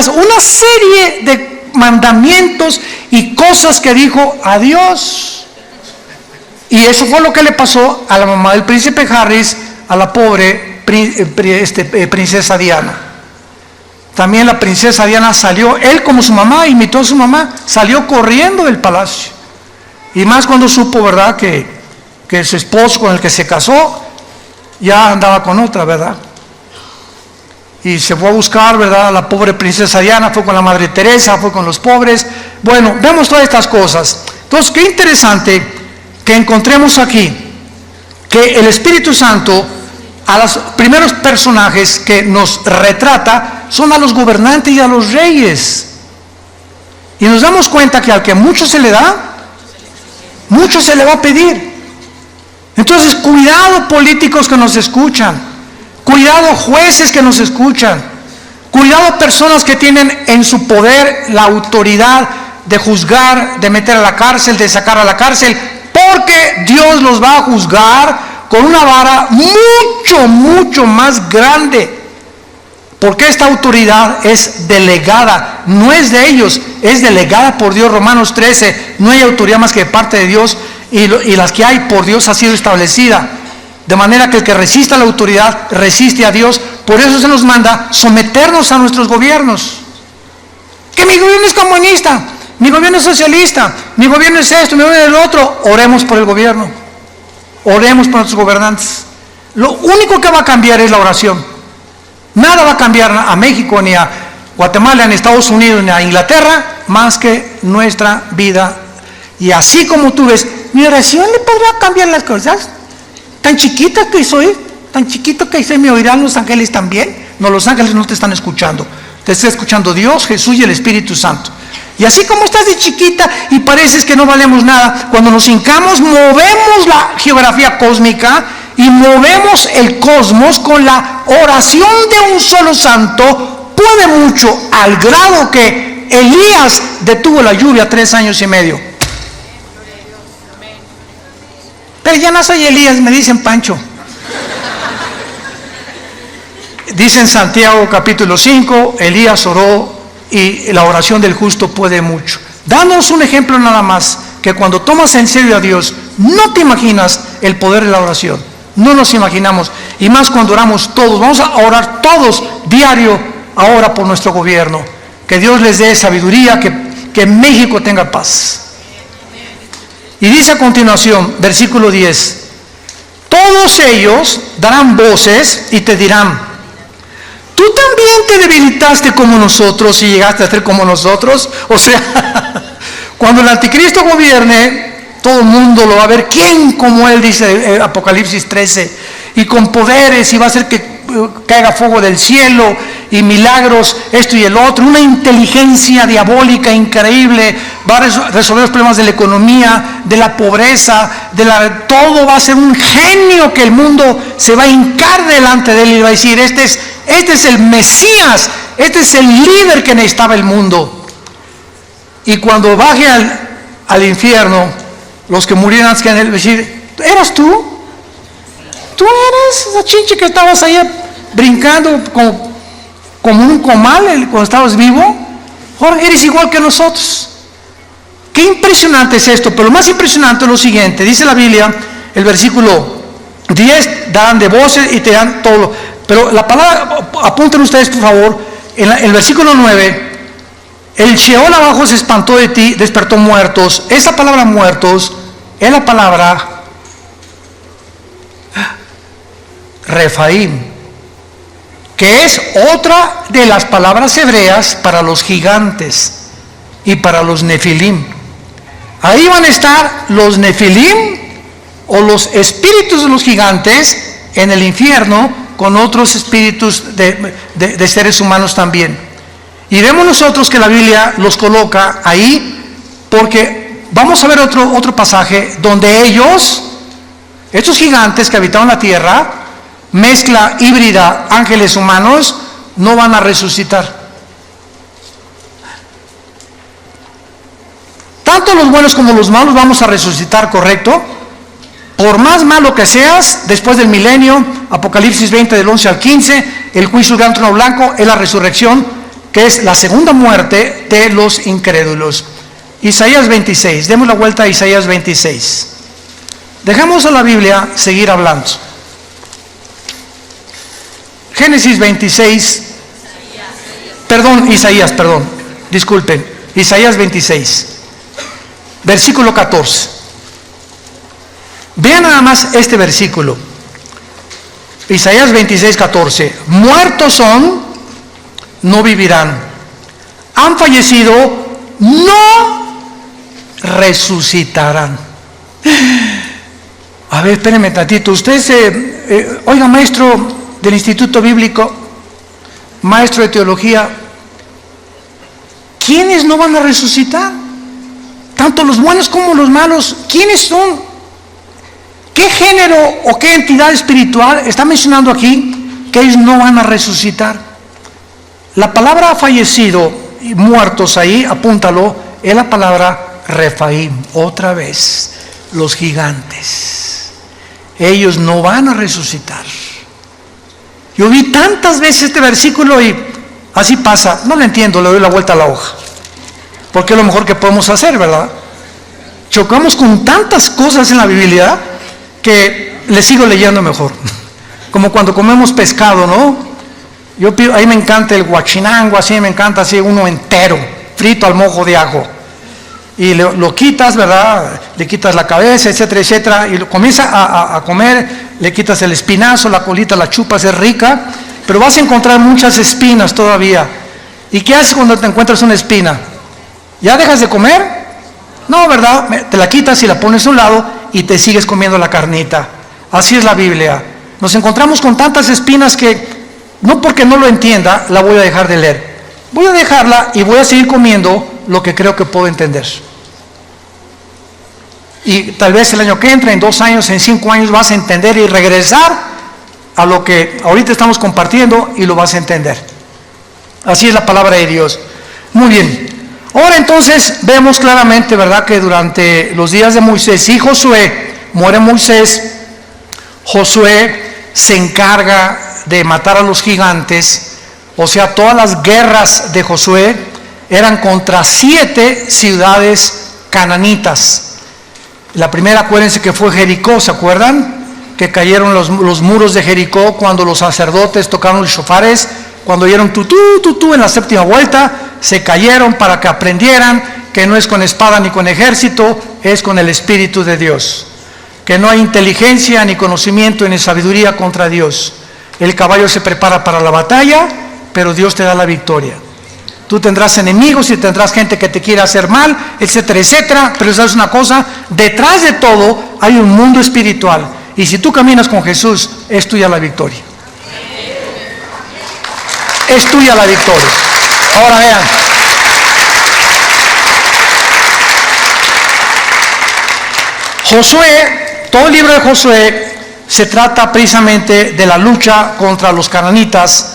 Una serie de mandamientos y cosas que dijo a Dios. Y eso fue lo que le pasó a la mamá del príncipe Harris, a la pobre princesa Diana. También la princesa Diana salió, él como su mamá, imitó a su mamá, salió corriendo del palacio. Y más cuando supo, ¿verdad?, que su esposo con el que se casó ya andaba con otra, ¿verdad? Y se fue a buscar, ¿verdad?, a la pobre princesa Diana, fue con la Madre Teresa, fue con los pobres. Bueno, vemos todas estas cosas. Entonces, qué interesante que encontremos aquí que el Espíritu Santo, a los primeros personajes que nos retrata, son a los gobernantes y a los reyes. Y nos damos cuenta que al que mucho se le da, mucho se le va a pedir. Entonces, cuidado políticos que nos escuchan, cuidado jueces que nos escuchan, cuidado personas que tienen en su poder la autoridad de juzgar, de meter a la cárcel, de sacar a la cárcel, porque Dios los va a juzgar con una vara mucho más grande. Porque esta autoridad es delegada, no es de ellos, es delegada por Dios. Romanos 13, no hay autoridad más que de parte de Dios, y las que hay por Dios ha sido establecida. De manera que el que resista a la autoridad resiste a Dios. Por eso se nos manda someternos a nuestros gobiernos. Que mi gobierno es comunista, mi gobierno es socialista, mi gobierno es esto, mi gobierno es el otro. Oremos por el gobierno, oremos por nuestros gobernantes. Lo único que va a cambiar es la oración. Nada va a cambiar a México, ni a Guatemala, ni a Estados Unidos, ni a Inglaterra, más que nuestra vida. Y así como tú ves, mi oración le podrá cambiar las cosas. Tan chiquita que soy, tan chiquito que soy, ¿me oirán los ángeles también? No, los ángeles no te están escuchando. Te está escuchando Dios, Jesús y el Espíritu Santo. Y así como estás de chiquita y pareces que no valemos nada, cuando nos hincamos, movemos la geografía cósmica y movemos el cosmos con la oración de un solo santo. Puede mucho, al grado que Elías detuvo la lluvia 3 años y medio. Pero ya no soy Elías, me dicen Pancho. Dice en Santiago capítulo 5, Elías oró y la oración del justo puede mucho. Danos un ejemplo nada más, que cuando tomas en serio a Dios, no te imaginas el poder de la oración. No nos imaginamos, y más cuando oramos todos. Vamos a orar todos diario ahora por nuestro gobierno. Que Dios les dé sabiduría, que México tenga paz. Y dice a continuación, versículo 10: todos ellos darán voces y te dirán: ¿tú también te debilitaste como nosotros y llegaste a ser como nosotros? O sea, cuando el anticristo gobierne, todo el mundo lo va a ver. ¿Quién como él? Dice Apocalipsis 13. Y con poderes, y va a hacer que caiga fuego del cielo, y milagros, esto y el otro, una inteligencia diabólica increíble, va a resolver los problemas de la economía, de la pobreza, todo va a ser un genio que el mundo se va a hincar delante de él y va a decir, este es el Mesías, este es el líder que necesitaba el mundo. Y cuando baje al infierno, los que murieran antes que en él, decir, ¿eras tú? ¿Tú eres esa chinche que estabas ahí brincando como un comal cuando estabas vivo? Ahora eres igual que nosotros. Qué impresionante es esto, pero lo más impresionante es lo siguiente. Dice la Biblia, el versículo 10, darán de voces y te dan todo. Pero la palabra, apunten ustedes por favor, en el versículo 9, el Sheol abajo se espantó de ti, despertó muertos. Esa palabra muertos es la palabra Refaim, que es otra de las palabras hebreas para los gigantes y para los nefilim. Ahí van a estar los nefilim o los espíritus de los gigantes en el infierno con otros espíritus de seres humanos también. Y vemos nosotros que la Biblia los coloca ahí porque vamos a ver otro pasaje donde estos gigantes que habitaban la tierra, mezcla híbrida, ángeles humanos, no van a resucitar. Tanto los buenos como los malos vamos a resucitar, ¿correcto? Por más malo que seas, después del milenio, Apocalipsis 20 del 11 al 15, el juicio del gran trono blanco es la resurrección, que es la segunda muerte de los incrédulos. Isaías 26, demos la vuelta a Isaías 26. Dejemos a la Biblia seguir hablando. Génesis 26, Isaías, disculpen, Isaías 26, versículo 14. Vean nada más este versículo, Isaías 26, 14. Muertos son, no vivirán. Han fallecido, no resucitarán. A ver, espérenme tantito. Usted, oiga, maestro del Instituto Bíblico, maestro de teología, ¿quiénes no van a resucitar? Tanto los buenos como los malos. ¿Quiénes son? ¿Qué género o qué entidad espiritual está mencionando aquí que ellos no van a resucitar? La palabra fallecido y muertos ahí, apúntalo, es la palabra Refaim. Otra vez, los gigantes. Ellos no van a resucitar. Yo vi tantas veces este versículo y así pasa, no lo entiendo, le doy la vuelta a la hoja, porque es lo mejor que podemos hacer, ¿verdad? Chocamos con tantas cosas en la Biblia que le sigo leyendo mejor, como cuando comemos pescado, ¿no? Ahí me encanta el guachinango, así me encanta así uno entero, frito al mojo de ajo, y lo quitas, ¿verdad? Le quitas la cabeza, etcétera, etcétera, y lo comienza a comer. Le quitas el espinazo, la colita la chupas, es rica, pero vas a encontrar muchas espinas todavía. ¿Y qué haces cuando te encuentras una espina? ¿Ya dejas de comer? No, ¿verdad? Te la quitas y la pones a un lado y te sigues comiendo la carnita. Así es la Biblia. Nos encontramos con tantas espinas que no porque no lo entienda la voy a dejar de leer. Voy a dejarla y voy a seguir comiendo lo que creo que puedo entender. Y tal vez el año que entra, en 2 años, en 5 años vas a entender y regresar a lo que ahorita estamos compartiendo y lo vas a entender. Así es la palabra de Dios. Muy bien. Ahora entonces vemos claramente, ¿verdad?, que durante los días de Moisés y Josué, muere Moisés, Josué se encarga de matar a los gigantes. O sea, todas las guerras de Josué eran contra 7 ciudades cananitas. La primera, acuérdense que fue Jericó, ¿se acuerdan? Que cayeron los muros de Jericó cuando los sacerdotes tocaron los shofares, cuando oyeron tutú, tutú en la 7ª vuelta, se cayeron para que aprendieran que no es con espada ni con ejército, es con el Espíritu de Dios. Que no hay inteligencia, ni conocimiento, ni sabiduría contra Dios. El caballo se prepara para la batalla, pero Dios te da la victoria. Tú tendrás enemigos y tendrás gente que te quiera hacer mal, etcétera, etcétera. Pero sabes una cosa, detrás de todo hay un mundo espiritual. Y si tú caminas con Jesús, es tuya la victoria. es tuya la victoria. Ahora vean. Josué, todo el libro de Josué se trata precisamente de la lucha contra los cananitas,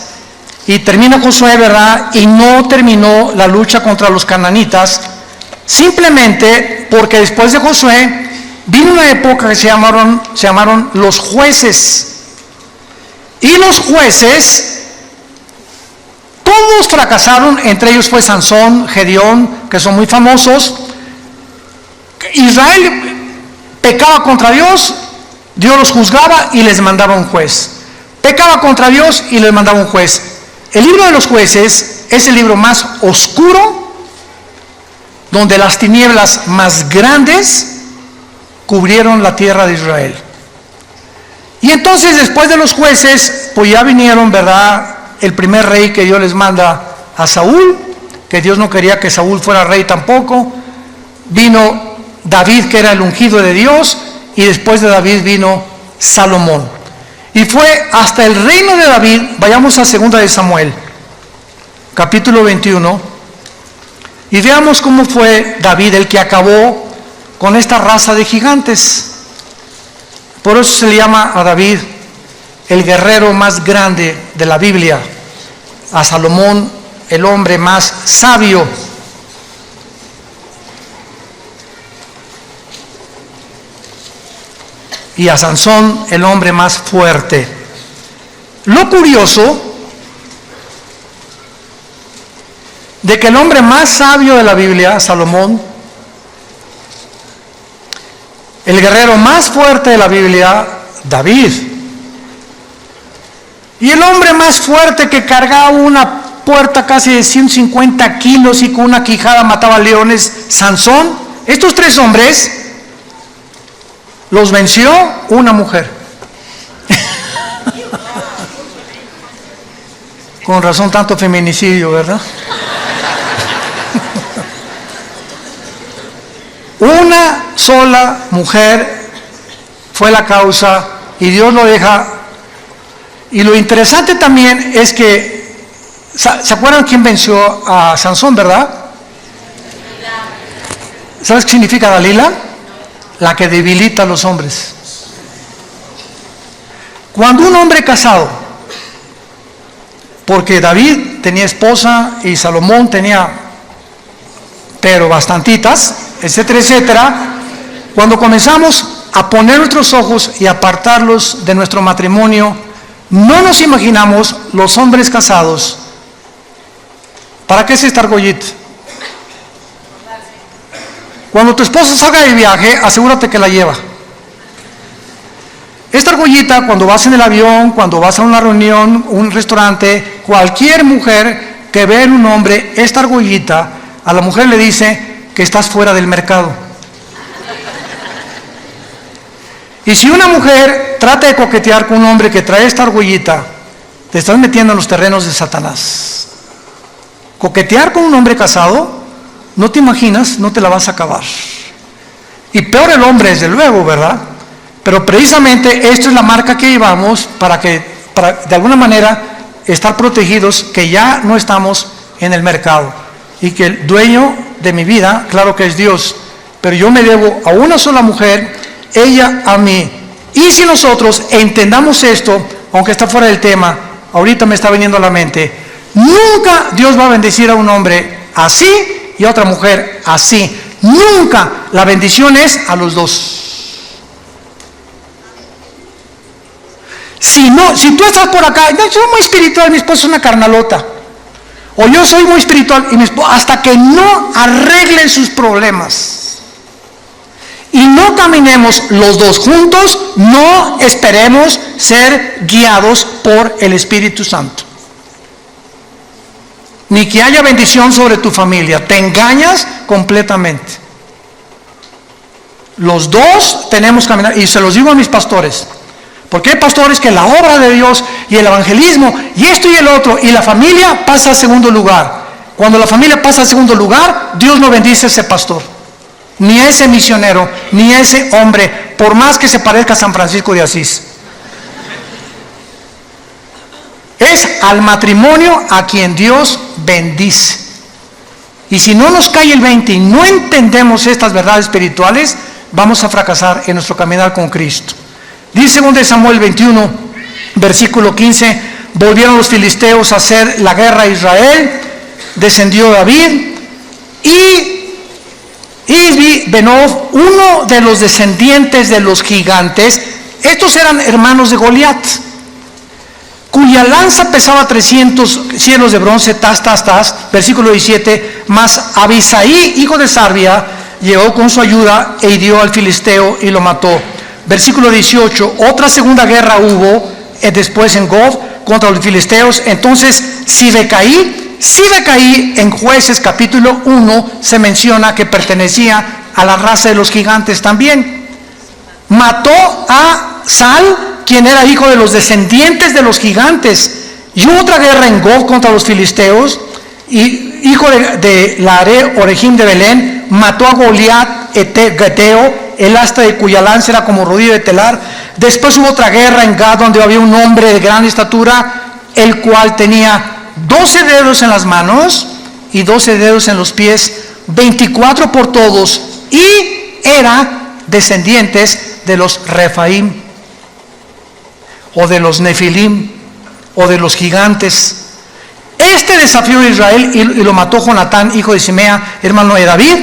y termina Josué, ¿verdad? Y no terminó la lucha contra los cananitas, simplemente porque después de Josué vino una época que se llamaron los jueces. Y los jueces, todos fracasaron, entre ellos fue Sansón, Gedeón, que son muy famosos. Israel pecaba contra Dios, Dios los juzgaba y les mandaba un juez. Pecaba contra Dios y les mandaba un juez. El libro de los jueces es el libro más oscuro, donde las tinieblas más grandes cubrieron la tierra de Israel. Y entonces después de los jueces, pues ya vinieron, ¿verdad?, el primer rey que Dios les manda a Saúl, que Dios no quería que Saúl fuera rey tampoco. Vino David, que era el ungido de Dios, y después de David vino Salomón. Y fue hasta el reino de David. Vayamos a 2 de Samuel, capítulo 21, y veamos cómo fue David el que acabó con esta raza de gigantes. Por eso se le llama a David el guerrero más grande de la Biblia, a Salomón el hombre más sabio. Y a Sansón el hombre más fuerte. Lo curioso de que el hombre más sabio de la Biblia, Salomón, el guerrero más fuerte de la Biblia, David, y el hombre más fuerte que cargaba una puerta casi de 150 kilos y con una quijada mataba leones, Sansón. Estos tres hombres los venció una mujer. Con razón tanto feminicidio, ¿verdad? Una sola mujer fue la causa y Dios lo deja. Y lo interesante también es que, ¿se acuerdan quién venció a Sansón, verdad? ¿Sabes qué significa Dalila? La que debilita a los hombres. Cuando un hombre casado, porque David tenía esposa y Salomón tenía, pero bastantitas, etcétera, etcétera, cuando comenzamos a poner nuestros ojos y apartarlos de nuestro matrimonio, no nos imaginamos los hombres casados. ¿Para qué es esta argollita? Cuando tu esposa salga de viaje, asegúrate que la lleva. Esta argollita, cuando vas en el avión, cuando vas a una reunión, un restaurante, cualquier mujer que ve en un hombre esta argollita, a la mujer le dice que estás fuera del mercado. Y si una mujer trata de coquetear con un hombre que trae esta argollita, te estás metiendo en los terrenos de Satanás. Coquetear con un hombre casado, no te imaginas, no te la vas a acabar. Y peor el hombre, desde luego, ¿verdad? Pero precisamente esto es la marca que llevamos para de alguna manera estar protegidos, que ya no estamos en el mercado y que el dueño de mi vida, claro que es Dios, pero yo me debo a una sola mujer, ella a mí. Y si nosotros entendamos esto, aunque está fuera del tema, ahorita me está viniendo a la mente, nunca Dios va a bendecir a un hombre así y a otra mujer así. Nunca. La bendición es a los dos. Si tú estás por acá, yo soy muy espiritual, mi esposo es una carnalota, o yo soy muy espiritual y mi esposo, hasta que no arreglen sus problemas y no caminemos los dos juntos, no esperemos ser guiados por el Espíritu Santo, ni que haya bendición sobre tu familia. Te engañas completamente. Los dos tenemos que caminar, y se los digo a mis pastores, porque hay pastores que la obra de Dios y el evangelismo y esto y el otro, y la familia pasa a segundo lugar. Cuando la familia pasa a segundo lugar, Dios no bendice a ese pastor, ni a ese misionero, ni a ese hombre, por más que se parezca a San Francisco de Asís. es al matrimonio a quien Dios bendice. Y si no nos cae el 20 y no entendemos estas verdades espirituales, vamos a fracasar en nuestro caminar con Cristo. Dice 2 Samuel 21, versículo 15, volvieron los filisteos a hacer la guerra a Israel, descendió David, y Isbi-Benob, uno de los descendientes de los gigantes, estos eran hermanos de Goliat, cuya lanza pesaba 300 cielos de bronce, versículo 17, mas Abisaí, hijo de Sarbia, llegó con su ayuda e hirió al filisteo y lo mató. Versículo 18, otra segunda guerra hubo después en Gob contra los filisteos. Entonces Sibecaí en Jueces capítulo 1 se menciona que pertenecía a la raza de los gigantes también. Mató a Sal, quien era hijo de los descendientes de los gigantes. Y hubo otra guerra en Gob contra los filisteos, y hijo de Laare, Orejim de Belén, mató a Goliat Geteo, el asta de cuya lanza era como rodillo de telar. Después hubo otra guerra en Gad, donde había un hombre de gran estatura, el cual tenía 12 dedos en las manos y 12 dedos en los pies, 24 por todos, y era descendientes de los Refaim, o de los Nefilim, o de los gigantes. Este desafió a Israel y lo mató Jonatán, hijo de Simea, hermano de David.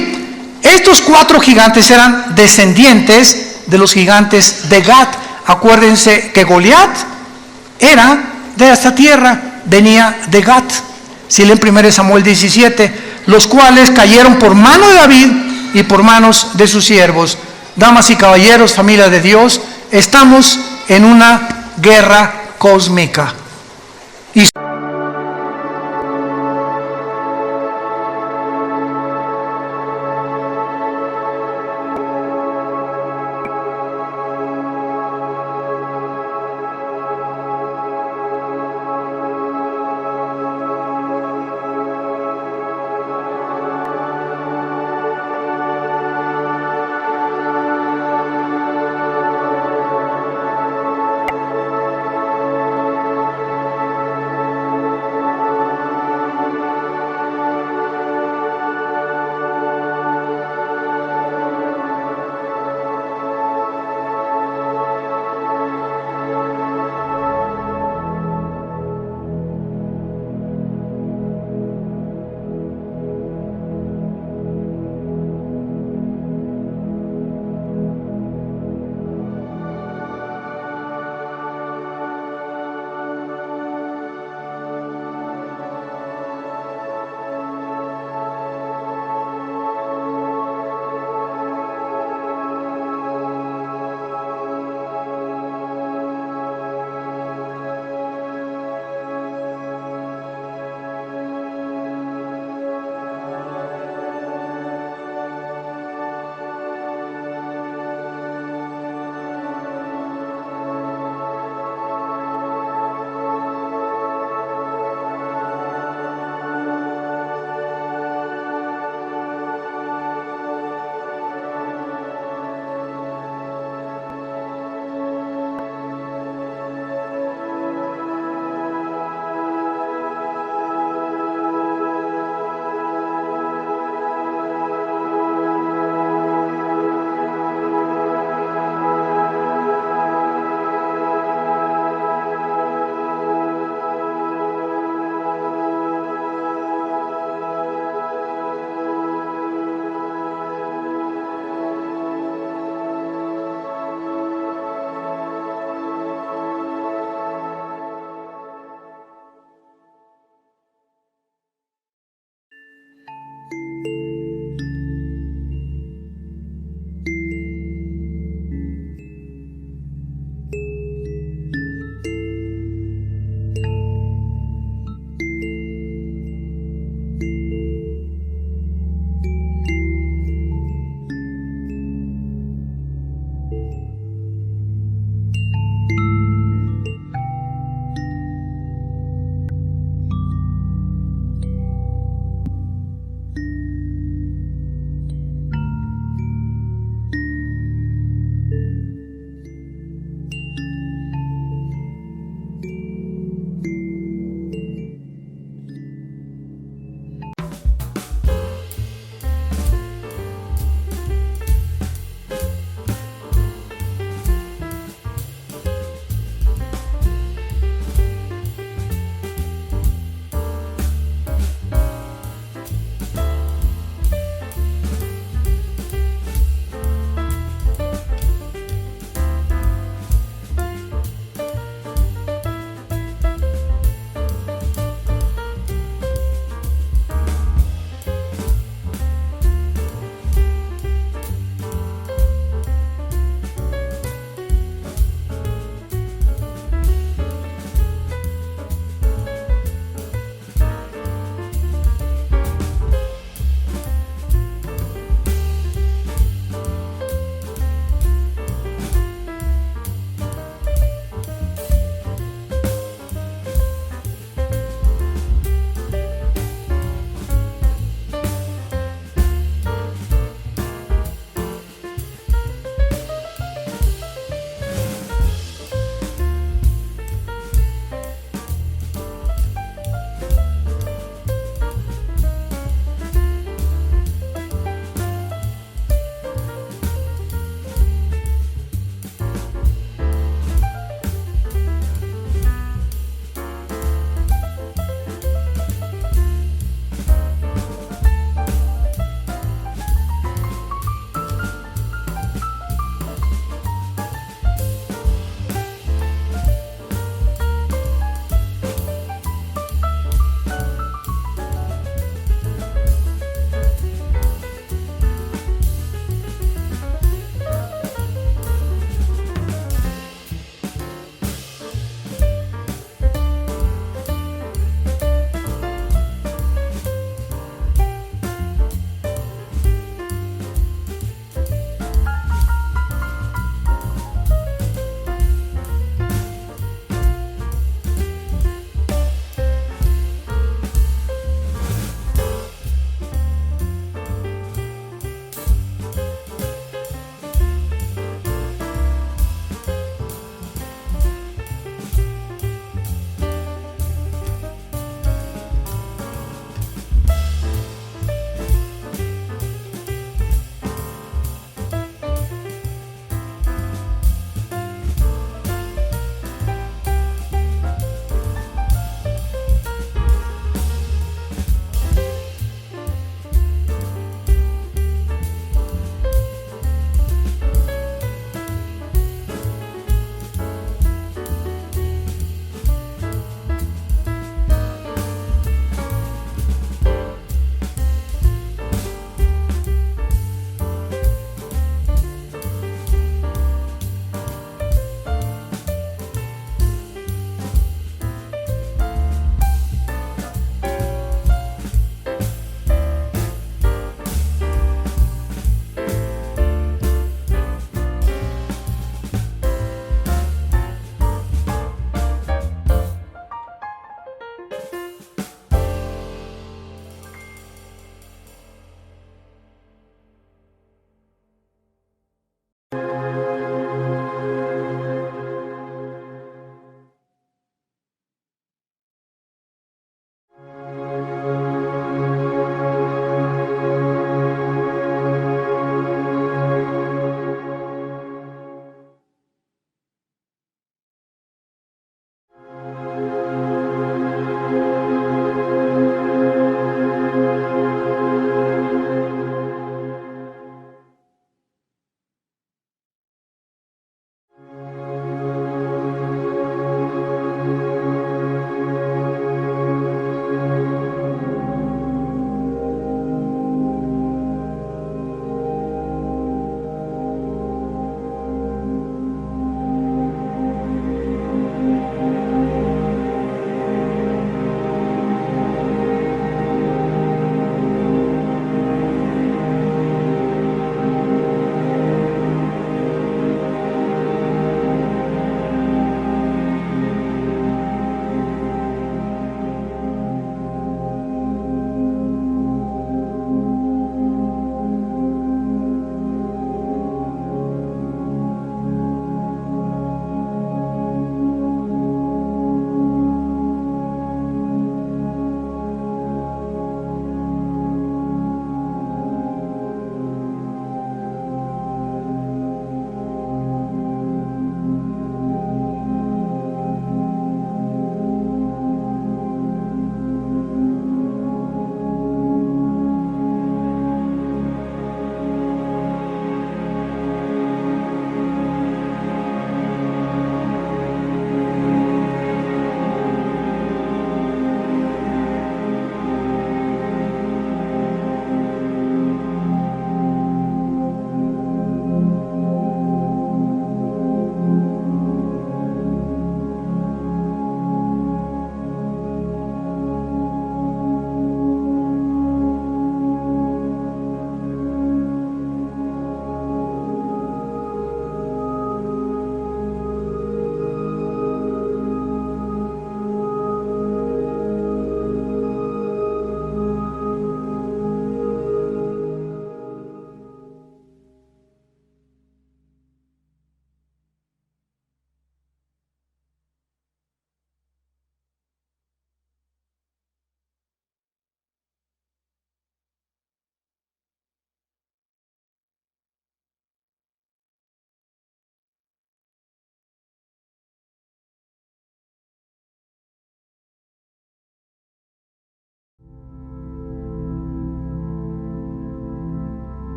Estos 4 gigantes eran descendientes de los gigantes de Gad. Acuérdense que Goliat era de esta tierra, venía de Gad. Si leen 1 Samuel 17, los cuales cayeron por mano de David y por manos de sus siervos. Damas y caballeros, familia de Dios, estamos en una guerra cósmica. Y